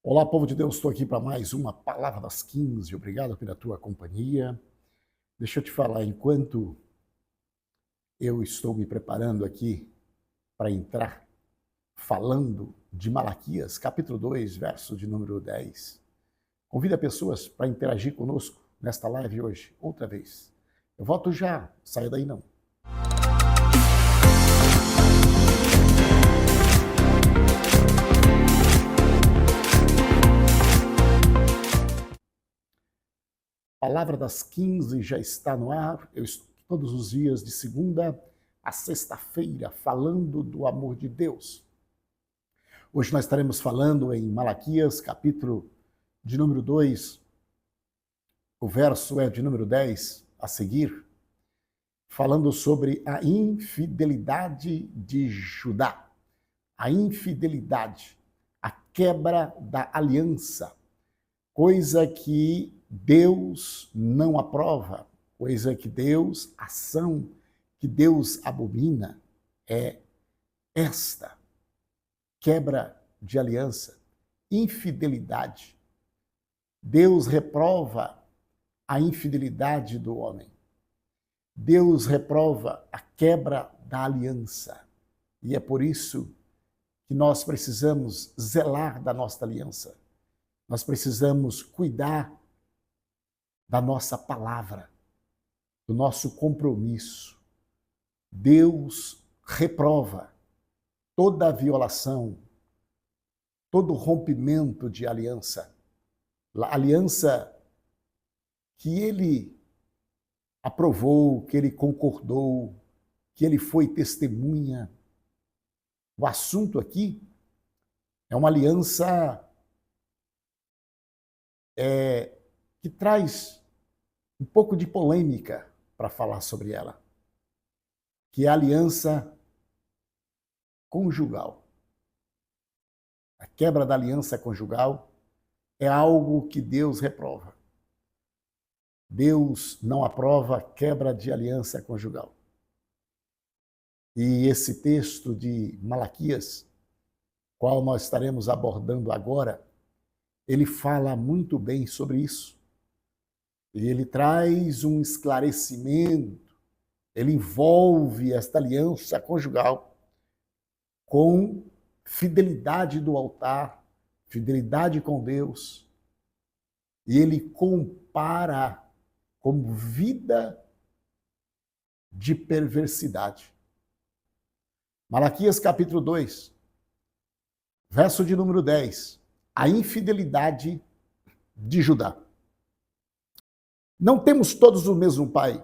Olá, povo de Deus, estou aqui para mais uma Palavra das 15. Obrigado pela tua companhia. Deixa eu te falar, enquanto eu estou me preparando aqui para entrar falando de Malaquias, capítulo 2, verso de número 10, convida pessoas para interagir conosco nesta live hoje, outra vez. Eu volto já, saia daí não. Palavra das 15 já está no ar. Eu estou todos os dias, de segunda a sexta-feira, falando do amor de Deus. Hoje nós estaremos falando em Malaquias, capítulo de número 2, o verso é de número 10 a seguir, falando sobre a infidelidade de Judá. A infidelidade, a quebra da aliança, coisa que Deus não aprova, coisa que Deus, ação que Deus abomina, é esta quebra de aliança, infidelidade. Deus reprova a infidelidade do homem. Deus reprova a quebra da aliança. E é por isso que nós precisamos zelar da nossa aliança. Nós precisamos cuidar da nossa palavra, do nosso compromisso. Deus reprova toda violação, todo rompimento de aliança. A aliança que ele aprovou, que ele concordou, que ele foi testemunha. O assunto aqui é uma aliança que traz um pouco de polêmica para falar sobre ela, que é a aliança conjugal. A quebra da aliança conjugal é algo que Deus reprova. Deus não aprova a quebra de aliança conjugal. E esse texto de Malaquias, qual nós estaremos abordando agora, ele fala muito bem sobre isso. E ele traz um esclarecimento, ele envolve esta aliança conjugal com fidelidade do altar, fidelidade com Deus. E ele compara como vida de perversidade. Malaquias capítulo 2, verso de número 10. A infidelidade de Judá. Não temos todos o mesmo pai?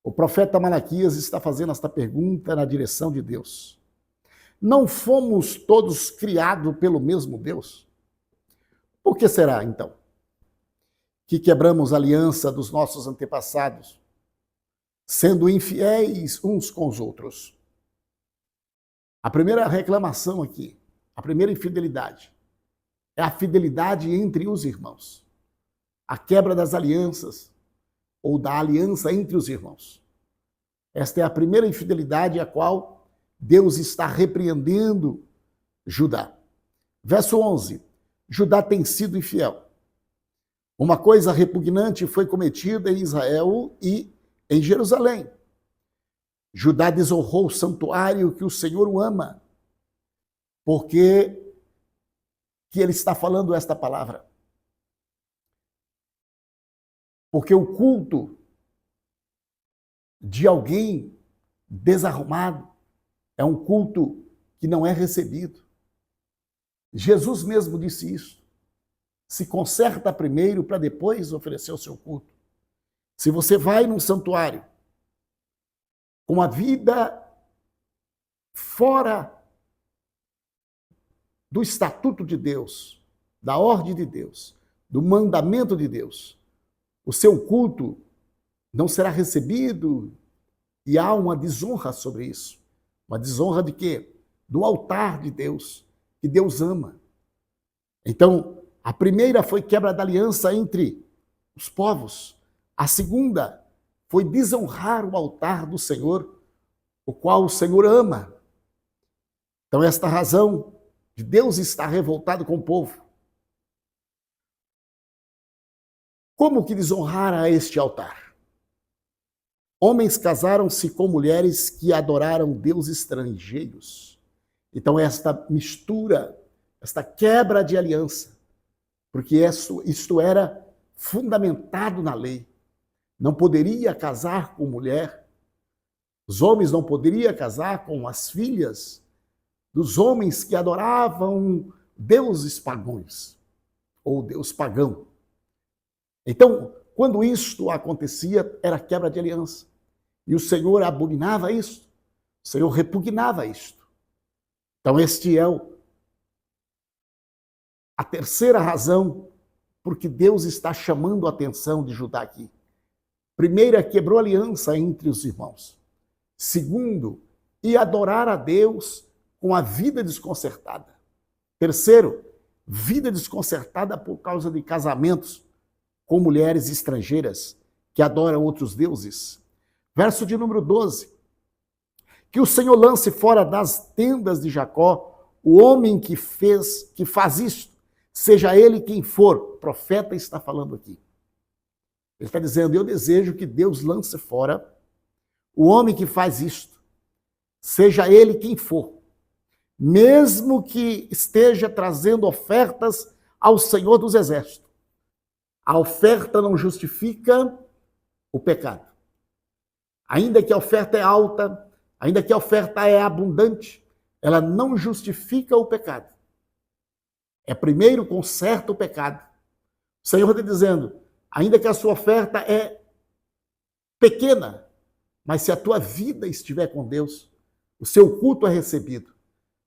O profeta Malaquias está fazendo esta pergunta na direção de Deus. Não fomos todos criados pelo mesmo Deus? Por que será, então, que quebramos a aliança dos nossos antepassados, sendo infiéis uns com os outros? A primeira reclamação aqui, a primeira infidelidade, é a fidelidade entre os irmãos. A quebra das alianças, ou da aliança entre os irmãos. Esta é a primeira infidelidade a qual Deus está repreendendo Judá. Verso 11. Judá tem sido infiel. Uma coisa repugnante foi cometida em Israel e em Jerusalém. Judá desonrou o santuário que o Senhor o ama. Porque que ele está falando esta palavra? Porque o culto de alguém desarrumado é um culto que não é recebido. Jesus mesmo disse isso. Se conserta primeiro para depois oferecer o seu culto. Se você vai num santuário com a vida fora do estatuto de Deus, da ordem de Deus, do mandamento de Deus, o seu culto não será recebido e há uma desonra sobre isso. Uma desonra de quê? Do altar de Deus, que Deus ama. Então, a primeira foi quebra da aliança entre os povos. A segunda foi desonrar o altar do Senhor, o qual o Senhor ama. Então, esta razão, de Deus estar revoltado com o povo. Como que desonrar este altar? Homens casaram-se com mulheres que adoraram deuses estrangeiros. Então, esta mistura, esta quebra de aliança, porque isto era fundamentado na lei. Não poderia casar com mulher, os homens não poderiam casar com as filhas dos homens que adoravam deuses pagãos, ou deus pagão. Então, quando isto acontecia, era quebra de aliança. E o Senhor abominava isto. O Senhor repugnava isto. Então, este é a terceira razão porque Deus está chamando a atenção de Judá aqui. Primeiro, quebrou aliança entre os irmãos. Segundo, ia adorar a Deus com a vida desconcertada. Terceiro, vida desconcertada por causa de casamentos com mulheres estrangeiras que adoram outros deuses. Verso de número 12. Que o Senhor lance fora das tendas de Jacó o homem que faz isto, seja ele quem for. O profeta está falando aqui. Ele está dizendo, eu desejo que Deus lance fora o homem que faz isto, seja ele quem for, mesmo que esteja trazendo ofertas ao Senhor dos Exércitos. A oferta não justifica o pecado. Ainda que a oferta é alta, ainda que a oferta é abundante, ela não justifica o pecado. É primeiro conserta o pecado. O Senhor está dizendo, ainda que a sua oferta é pequena, mas se a tua vida estiver com Deus, o seu culto é recebido.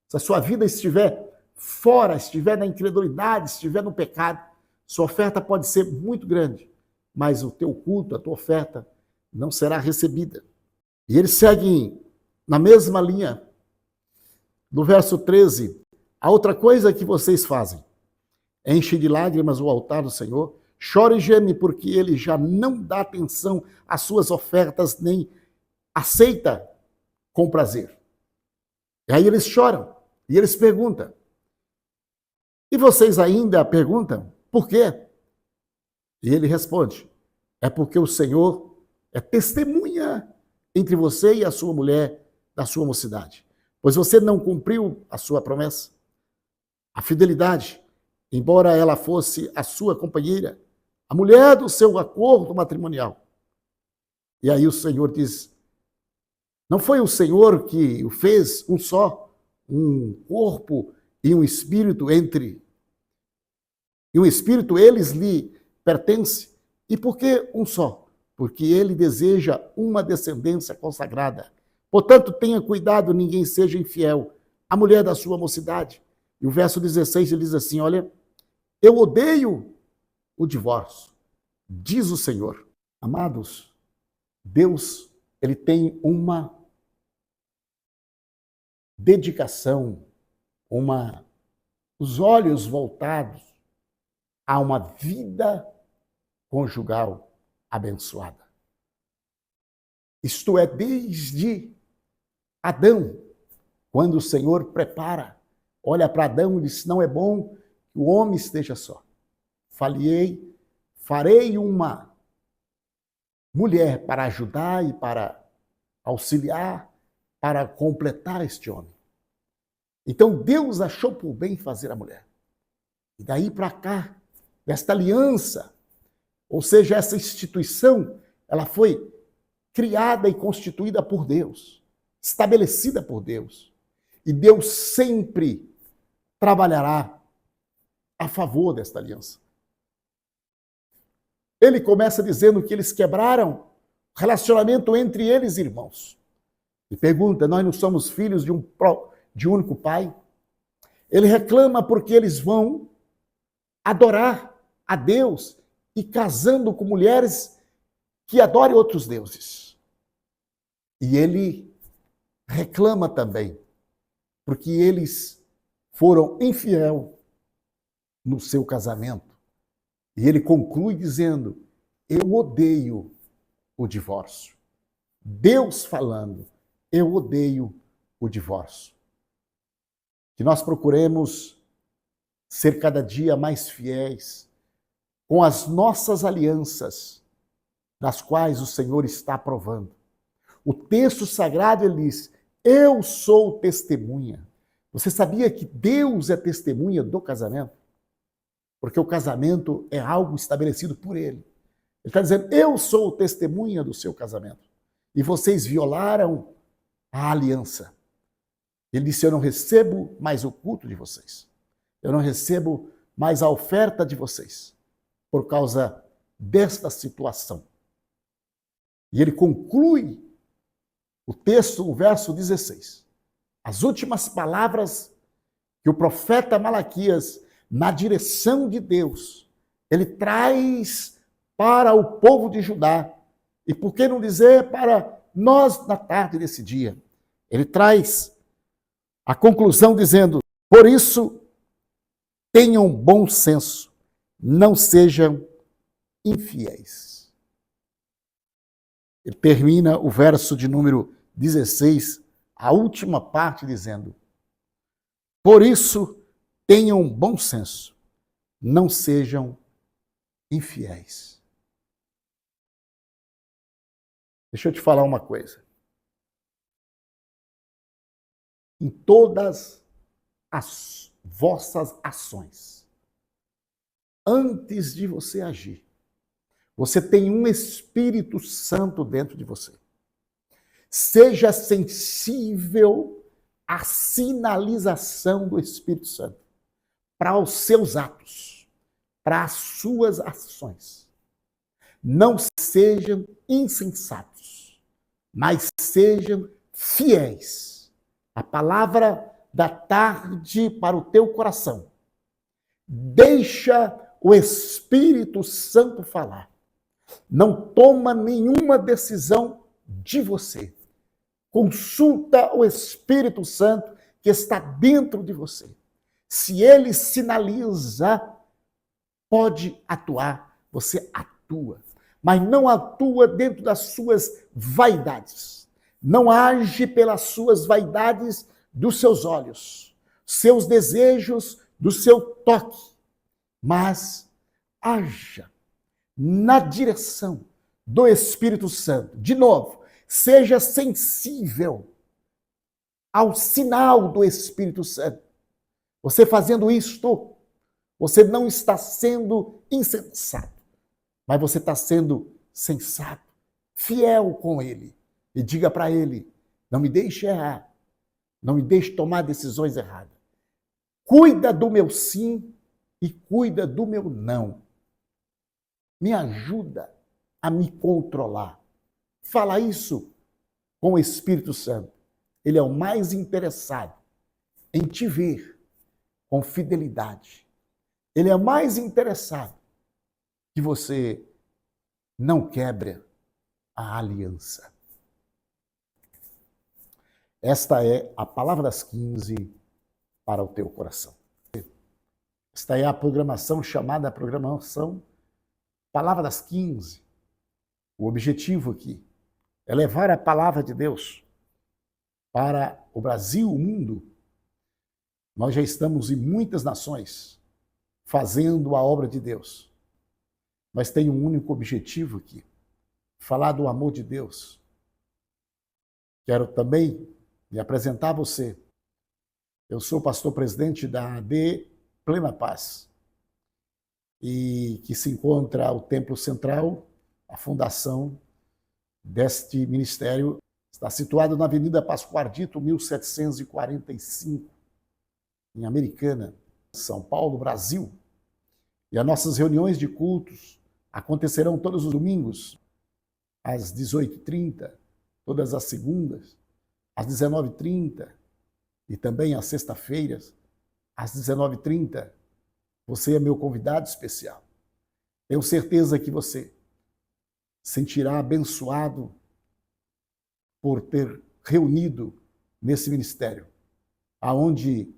Se a sua vida estiver fora, estiver na incredulidade, estiver no pecado, sua oferta pode ser muito grande, mas o teu culto, a tua oferta, não será recebida. E eles seguem na mesma linha. No verso 13, a outra coisa que vocês fazem, enche de lágrimas o altar do Senhor, chora e geme, porque ele já não dá atenção às suas ofertas, nem aceita com prazer. E aí eles choram, e eles perguntam. E vocês ainda perguntam, por quê? E ele responde, é porque o Senhor é testemunha entre você e a sua mulher da sua mocidade, pois você não cumpriu a sua promessa. A fidelidade, embora ela fosse a sua companheira, a mulher do seu acordo matrimonial. E aí o Senhor diz, não foi o Senhor que o fez um só, um corpo e um espírito e um espírito eles lhe pertence. E por que um só? Porque ele deseja uma descendência consagrada. Portanto, tenha cuidado, ninguém seja infiel à mulher da sua mocidade. E o verso 16 ele diz assim, olha, eu odeio o divórcio, diz o Senhor. Amados, Deus, ele tem uma dedicação, os olhos voltados a uma vida conjugal abençoada. Isto é, desde Adão, quando o Senhor prepara, olha para Adão e diz, não é bom que o homem esteja só. Farei uma mulher para ajudar e para auxiliar, para completar este homem. Então Deus achou por bem fazer a mulher. E daí para cá, desta aliança, ou seja, essa instituição, ela foi criada e constituída por Deus, estabelecida por Deus. E Deus sempre trabalhará a favor desta aliança. Ele começa dizendo que eles quebraram o relacionamento entre eles, irmãos. E pergunta, nós não somos filhos de um único pai? Ele reclama porque eles vão adorar a Deus e casando com mulheres que adorem outros deuses. E ele reclama também porque eles foram infiéis no seu casamento. E ele conclui dizendo, eu odeio o divórcio. Deus falando, eu odeio o divórcio. que nós procuremos ser cada dia mais fiéis com as nossas alianças, das quais o Senhor está aprovando. O texto sagrado, ele diz, eu sou testemunha. Você sabia que Deus é testemunha do casamento? Porque o casamento é algo estabelecido por Ele. Ele está dizendo, eu sou testemunha do seu casamento. E vocês violaram a aliança. Ele disse, eu não recebo mais o culto de vocês. Eu não recebo mais a oferta de vocês por causa desta situação. E ele conclui o texto, o verso 16. As últimas palavras que o profeta Malaquias, na direção de Deus, ele traz para o povo de Judá. E por que não dizer para nós na tarde desse dia? Ele traz a conclusão dizendo, por isso, tenham bom senso, não sejam infiéis. Ele termina o verso de número 16, a última parte, dizendo, por isso, tenham bom senso, não sejam infiéis. Deixa eu te falar uma coisa. Em todas as vossas ações, antes de você agir, você tem um Espírito Santo dentro de você. Seja sensível à sinalização do Espírito Santo para os seus atos, para as suas ações. Não sejam insensatos, mas sejam fiéis. A palavra da tarde para o teu coração. Deixa o Espírito Santo falar. Não toma nenhuma decisão de você. Consulta o Espírito Santo que está dentro de você. Se ele sinaliza, pode atuar, você atua. Mas não atua dentro das suas vaidades. Não age pelas suas vaidades dos seus olhos, seus desejos, do seu toque. Mas haja na direção do Espírito Santo. De novo, seja sensível ao sinal do Espírito Santo. Você fazendo isto, você não está sendo insensato, mas você está sendo sensato, fiel com Ele. E diga para Ele, não me deixe errar, não me deixe tomar decisões erradas. Cuida do meu sim e cuida do meu não. Me ajuda a me controlar. Fala isso com o Espírito Santo. Ele é o mais interessado em te ver com fidelidade. Ele é mais interessado que você não quebre a aliança. Esta é a palavra das 15 para o teu coração. Esta é a programação chamada programação Palavra das 15. O objetivo aqui é levar a palavra de Deus para o Brasil, o mundo. Nós já estamos em muitas nações fazendo a obra de Deus. Mas tem um único objetivo aqui, falar do amor de Deus. Quero também me apresentar a você. Eu sou pastor-presidente da AD Plena Paz, e que se encontra o Templo Central, a fundação deste ministério, está situado na Avenida Pascoardito, 1745, em Americana, São Paulo, Brasil. E as nossas reuniões de cultos acontecerão todos os domingos, às 18h30, todas as segundas, às 19h30, e também às sextas-feiras, às 19h30. Você é meu convidado especial. Tenho certeza que você sentirá abençoado por ter reunido nesse ministério, aonde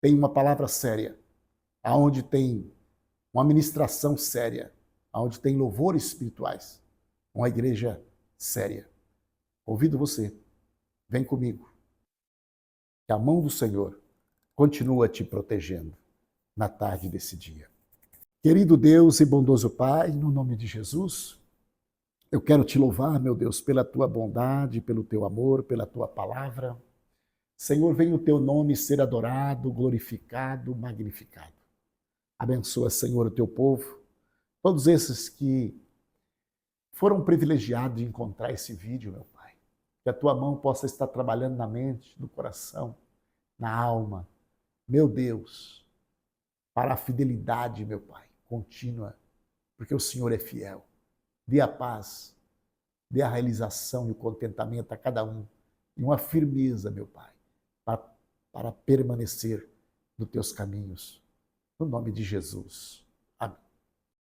tem uma palavra séria, aonde tem uma ministração séria, aonde tem louvores espirituais, uma igreja séria. Convido você, vem comigo. que a mão do Senhor continua te protegendo na tarde desse dia. Querido Deus e bondoso Pai, no nome de Jesus, eu quero te louvar, meu Deus, pela tua bondade, pelo teu amor, pela tua palavra. Senhor, venha o teu nome ser adorado, glorificado, magnificado. Abençoa, Senhor, o teu povo, todos esses que foram privilegiados de encontrar esse vídeo, meu Pai. Que a tua mão possa estar trabalhando na mente, no coração, na alma. Meu Deus, para a fidelidade, meu Pai, contínua, porque o Senhor é fiel. Dê a paz, dê a realização e o contentamento a cada um, e uma firmeza, meu Pai, para permanecer nos teus caminhos. No nome de Jesus.